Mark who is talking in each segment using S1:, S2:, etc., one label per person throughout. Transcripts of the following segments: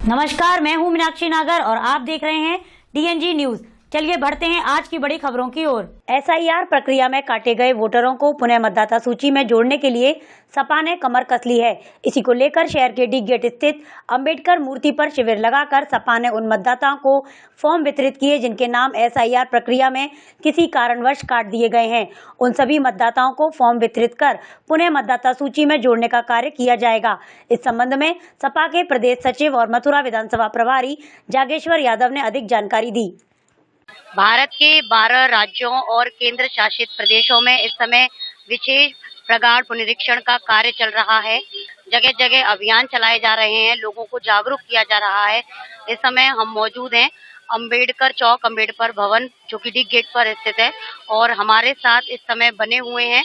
S1: नमस्कार, मैं हूं मीनाक्षी नागर और आप देख रहे हैं DNG न्यूज। चलिए बढ़ते हैं आज की बड़ी खबरों की ओर। SIR प्रक्रिया में काटे गए वोटरों को पुनः मतदाता सूची में जोड़ने के लिए सपा ने कमर कस ली है। इसी को लेकर शहर के डी गेट स्थित अंबेडकर मूर्ति पर शिविर लगाकर सपा ने उन मतदाताओं को फॉर्म वितरित किए जिनके नाम SIR प्रक्रिया में किसी कारणवश काट दिए गए हैं। उन सभी मतदाताओं को फॉर्म वितरित कर पुनः मतदाता सूची में जोड़ने का कार्य किया जाएगा। इस संबंध में सपा के प्रदेश सचिव और मथुरा विधानसभा प्रभारी जागेश्वर यादव ने अधिक जानकारी दी।
S2: भारत के 12 राज्यों और केंद्र शासित प्रदेशों में इस समय विशेष प्रगाढ़ पुनरीक्षण का कार्य चल रहा है। जगह जगह अभियान चलाए जा रहे हैं, लोगों को जागरूक किया जा रहा है। इस समय हम मौजूद हैं अंबेडकर चौक, अंबेडकर भवन जो कि डी गेट पर स्थित है और हमारे साथ इस समय बने हुए हैं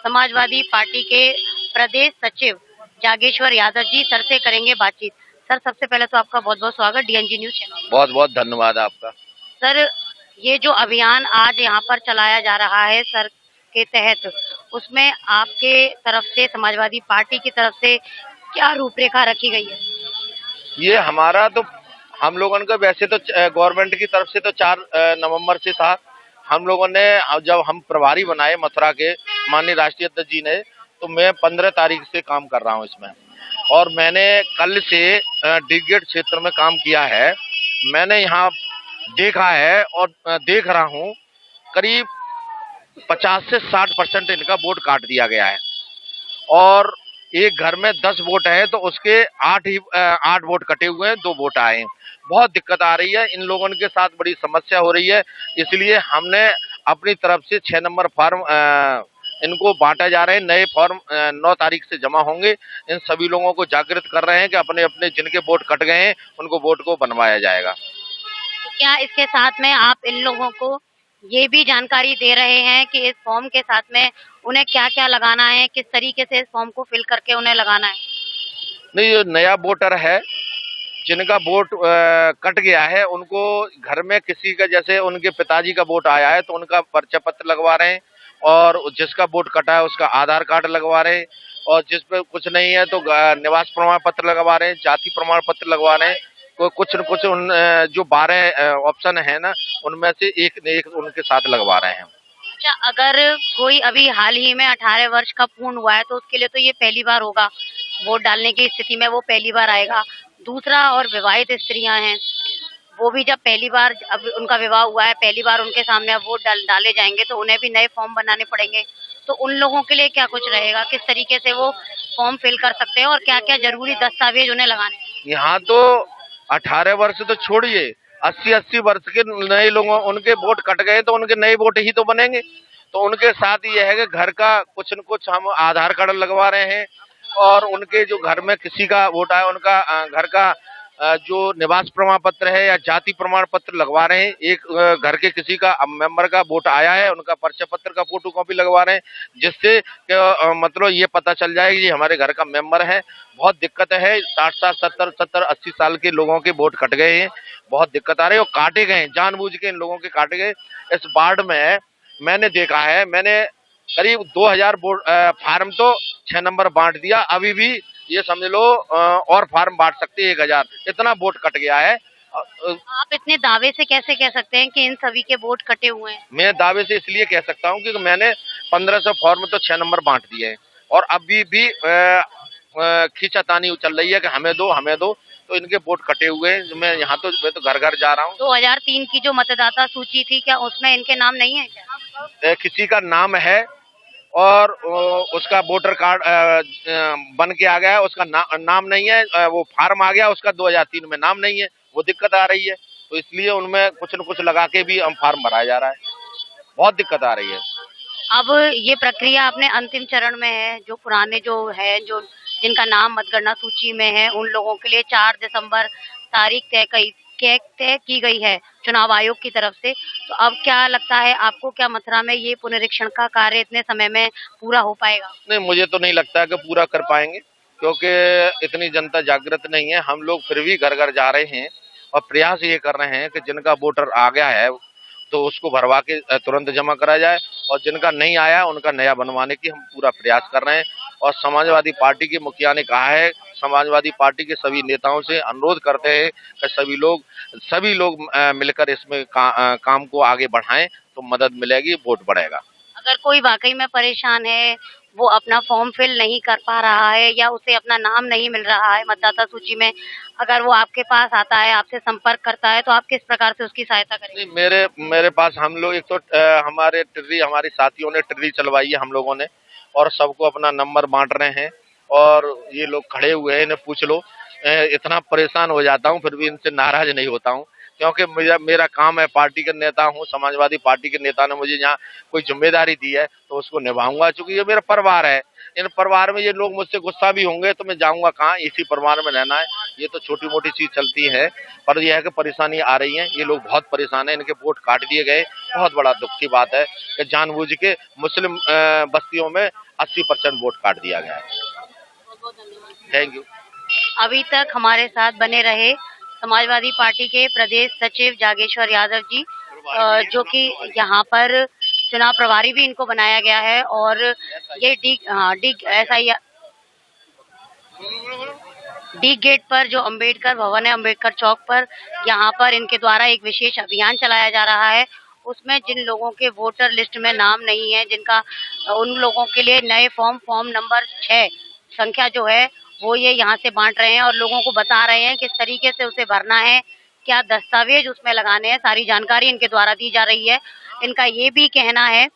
S2: समाजवादी पार्टी के प्रदेश सचिव जागेश्वर यादव जी। सर से करेंगे बातचीत। सर, सबसे पहले तो आपका बहुत बहुत स्वागत DNG न्यूज चैनल।
S3: बहुत बहुत धन्यवाद आपका।
S2: सर, ये जो अभियान आज यहाँ पर चलाया जा रहा है सर के तहत, उसमें आपके तरफ से, समाजवादी पार्टी की तरफ से क्या रूपरेखा रखी गई है?
S3: ये हमारा तो हम लोगों का वैसे तो गवर्नमेंट की तरफ से तो 4 नवंबर से था। हम लोगों ने जब हम प्रभारी बनाए मथुरा के माननीय राष्ट्रीय अध्यक्ष जी ने, तो मैं 15 तारीख से काम कर रहा हूँ इसमें और मैंने कल से डी गेट क्षेत्र में काम किया है। मैंने यहाँ देखा है और देख रहा हूँ करीब 50 से 60% इनका वोट काट दिया गया है और एक घर में 10 वोट है तो उसके 8 वोट कटे हुए हैं, 2 वोट आए हैं। बहुत दिक्कत आ रही है, इन लोगों के साथ बड़ी समस्या हो रही है। इसलिए हमने अपनी तरफ से 6 नंबर फॉर्म इनको बांटा जा रहे हैं। नए फॉर्म 9 तारीख से जमा होंगे। इन सभी लोगों को जागृत कर रहे हैं कि अपने अपने जिनके वोट कट गए हैं उनको वोट को बनवाया जाएगा।
S2: क्या इसके साथ में आप इन लोगों को ये भी जानकारी दे रहे हैं कि इस फॉर्म के साथ में उन्हें क्या क्या लगाना है, किस तरीके से इस फॉर्म को फिल करके उन्हें लगाना है?
S3: नहीं, ये नया वोटर है जिनका वोट कट गया है, उनको घर में किसी का, जैसे उनके पिताजी का वोट आया है तो उनका परिचय पत्र लगवा रहे हैं और जिसका वोट कटा है उसका आधार कार्ड लगवा रहे हैं और जिस पे कुछ नहीं है तो निवास प्रमाण पत्र लगवा रहे हैं, जाति प्रमाण पत्र लगवा रहे हैं। कुछ न कुछ उन जो 12 ऑप्शन है ना, उनमें से एक न एक उनके साथ लगवा रहे हैं।
S2: अच्छा, अगर कोई अभी हाल ही में 18 वर्ष का पूर्ण हुआ है तो उसके लिए तो ये पहली बार होगा, वोट डालने की स्थिति में वो पहली बार आएगा। दूसरा, और विवाहित स्त्रियां हैं, वो भी जब पहली बार, अब उनका विवाह हुआ है, पहली बार उनके सामने अब वोट डाले जाएंगे तो उन्हें भी नए फॉर्म बनाने पड़ेंगे। तो उन लोगों के लिए क्या कुछ रहेगा, किस तरीके से वो फॉर्म फिल कर सकते हैं और क्या क्या जरूरी दस्तावेज उन्हें लगाने हैं?
S3: यहाँ तो 18 वर्ष तो छोड़िए, 80 वर्ष के नए लोगों, उनके वोट कट गए तो उनके नए वोट ही तो बनेंगे। तो उनके साथ ये है कि घर का कुछ न कुछ हम आधार कार्ड लगवा रहे हैं और उनके जो घर में किसी का वोट आया उनका घर का जो निवास प्रमाण पत्र है या जाति प्रमाण पत्र लगवा रहे हैं। एक घर के किसी का मेंबर का वोट आया है, उनका परिचय पत्र का फोटो कॉपी लगवा रहे हैं, जिससे मतलब ये पता चल जाए कि ये हमारे घर का मेंबर है। बहुत दिक्कत है, 60 70 80 साल के लोगों के वोट कट गए हैं, बहुत दिक्कत आ रही है और काटे गए हैं, जानबूझ के इन लोगों के काटे गए। इस वार्ड में मैंने देखा है, मैंने करीब 2000 फार्म तो 6 नंबर बांट दिया, अभी भी ये समझ लो और फार्म बांट सकते हैं 1000, इतना वोट कट गया है।
S2: आप इतने दावे से कैसे कह सकते हैं कि इन सभी के वोट कटे हुए हैं?
S3: मैं दावे से इसलिए कह सकता हूँ क्योंकि मैंने 1500 फॉर्म तो 6 नंबर बांट दिए हैं और अभी भी खींचातानी चल रही है कि हमें दो हमें दो, तो इनके वोट कटे हुए हैं। मैं तो घर घर जा रहा हूँ।
S2: 2003 की जो मतदाता सूची थी, क्या उसमें इनके नाम नहीं है क्या?
S3: किसी का नाम है और उसका वोटर कार्ड बन के आ गया है, उसका नाम नहीं है, वो फार्म आ गया उसका 2003 में नाम नहीं है, वो दिक्कत आ रही है। तो इसलिए उनमें कुछ न कुछ लगा के भी हम फार्म भराया जा रहा है, बहुत दिक्कत आ रही है।
S2: अब ये प्रक्रिया अपने अंतिम चरण में है। जो पुराने जो है, जो जिनका नाम मतगणना सूची में है, उन लोगों के लिए 4 दिसंबर तारीख तय की गई है चुनाव आयोग की तरफ से। तो अब क्या लगता है आपको, क्या मथुरा में ये पुनरीक्षण का कार्य इतने समय में पूरा हो पाएगा?
S3: नहीं, मुझे तो नहीं लगता है कि पूरा कर पाएंगे क्योंकि इतनी जनता जागृत नहीं है। हम लोग फिर भी घर घर जा रहे हैं और प्रयास ये कर रहे हैं कि जिनका वोटर आ गया है तो उसको भरवा के तुरंत जमा करा जाए और जिनका नहीं आया उनका नया बनवाने की हम पूरा प्रयास कर रहे हैं। और समाजवादी पार्टी के मुखिया ने कहा है, समाजवादी पार्टी के सभी नेताओं से अनुरोध करते हैं कि सभी लोग मिलकर इसमें काम को आगे बढ़ाएं तो मदद मिलेगी, वोट बढ़ेगा।
S2: अगर कोई वाकई में परेशान है, वो अपना फॉर्म फिल नहीं कर पा रहा है या उसे अपना नाम नहीं मिल रहा है मतदाता सूची में, अगर वो आपके पास आता है, आपसे संपर्क करता है, तो आप किस प्रकार से उसकी सहायता करेंगे?
S3: मेरे पास हम लोग एक तो हमारी साथियों ने टिर्री चलवाई है हम लोगों ने, और सबको अपना नंबर बांट रहे हैं, और ये लोग खड़े हुए हैं, इन्हें पूछ लो। इतना परेशान हो जाता हूँ फिर भी इनसे नाराज नहीं होता हूँ, क्योंकि मेरा काम है, पार्टी का नेता हूँ, समाजवादी पार्टी के नेता ने मुझे यहाँ कोई जिम्मेदारी दी है तो उसको निभाऊंगा। चूंकि ये मेरा परिवार है, इन परिवार में ये लोग मुझसे गुस्सा भी होंगे तो मैं जाऊंगा कहाँ, इसी परिवार में रहना है। ये तो छोटी मोटी चीज चलती है, पर यह है कि परेशानी आ रही है, ये लोग बहुत परेशान है, इनके वोट काट दिए गए। बहुत बड़ा दुख की बात है कि जानबूझ के मुस्लिम बस्तियों में 80% वोट काट दिया गया है। Thank you.
S2: अभी तक हमारे साथ बने रहे समाजवादी पार्टी के प्रदेश सचिव जागेश्वर यादव जी, जो कि यहाँ पर चुनाव प्रभारी भी इनको बनाया गया है, और ये डी गेट पर जो अंबेडकर भवन है, अंबेडकर चौक पर, यहाँ पर इनके द्वारा एक विशेष अभियान चलाया जा रहा है। उसमें जिन लोगों के वोटर लिस्ट में नाम नहीं है, उन लोगों के लिए नए फॉर्म नंबर 6 संख्या जो है वो ये यहाँ से बांट रहे हैं, और लोगों को बता रहे हैं किस तरीके से उसे भरना है, क्या दस्तावेज उसमें लगाने हैं, सारी जानकारी इनके द्वारा दी जा रही है। इनका ये भी कहना है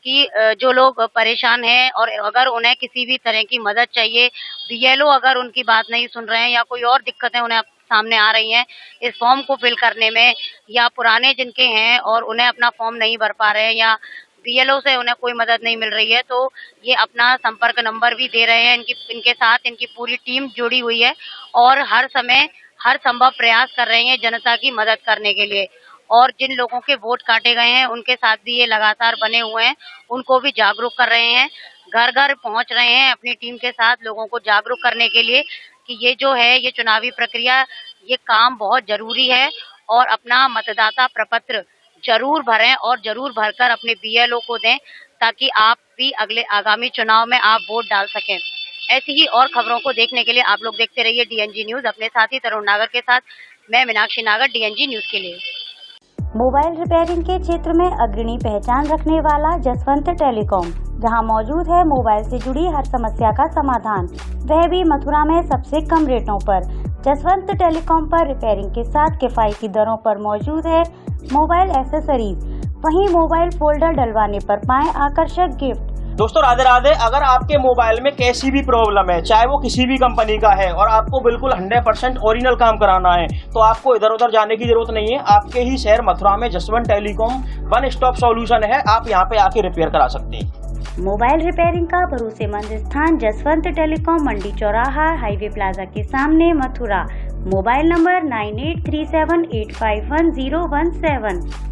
S2: कि जो लोग परेशान हैं और अगर उन्हें किसी भी तरह की मदद चाहिए, बीएलओ अगर उनकी बात नहीं सुन रहे हैं या कोई और दिक्कतें उन्हें सामने आ रही हैं इस फॉर्म को फिल करने में, या पुराने जिनके हैं और उन्हें अपना फॉर्म नहीं भर पा रहे हैं, या बीएलओ से उन्हें कोई मदद नहीं मिल रही है, तो ये अपना संपर्क नंबर भी दे रहे हैं। इनके साथ इनकी पूरी टीम जुड़ी हुई है और हर समय हर संभव प्रयास कर रहे हैं जनता की मदद करने के लिए। और जिन लोगों के वोट काटे गए हैं उनके साथ भी ये लगातार बने हुए हैं, उनको भी जागरूक कर रहे हैं, घर घर पहुंच रहे हैं अपनी टीम के साथ लोगों को जागरूक करने के लिए कि ये जो है ये चुनावी प्रक्रिया, ये काम बहुत जरूरी है, और अपना मतदाता प्रपत्र जरूर भरें और जरूर भरकर अपने बीएलओ को दें, ताकि आप भी आगामी चुनाव में आप वोट डाल सकें। ऐसी ही और खबरों को देखने के लिए आप लोग देखते रहिए डीएनजी न्यूज। अपने साथी तरुण नागर के साथ मैं मीनाक्षी नागर, डीएनजी न्यूज के लिए।
S1: मोबाइल रिपेयरिंग के क्षेत्र में अग्रणी पहचान रखने वाला जसवंत टेलीकॉम, जहां मौजूद है मोबाइल से जुड़ी हर समस्या का समाधान, वह भी मथुरा में सबसे कम रेटों पर। जसवंत टेलीकॉम पर रिपेयरिंग के साथ किफायती दरों पर मौजूद है मोबाइल एक्सेसरीज, वहीं मोबाइल फोल्डर डलवाने पर पाएं आकर्षक गिफ्ट।
S4: दोस्तों राधे राधे। अगर आपके मोबाइल में कैसी भी प्रॉब्लम है, चाहे वो किसी भी कंपनी का है, और आपको बिल्कुल 100% ओरिजिनल काम कराना है, तो आपको इधर उधर जाने की जरूरत नहीं है। आपके ही शहर मथुरा में Jaswant telecom one stop solution है, आप यहाँ पे आके रिपेयर करा सकते हैं।
S1: मोबाइल रिपेयरिंग का भरोसेमंद स्थान जसवंत टेलीकॉम, मंडी चौराहा, हाईवे प्लाजा के सामने, मथुरा। Mobile number 9837851017।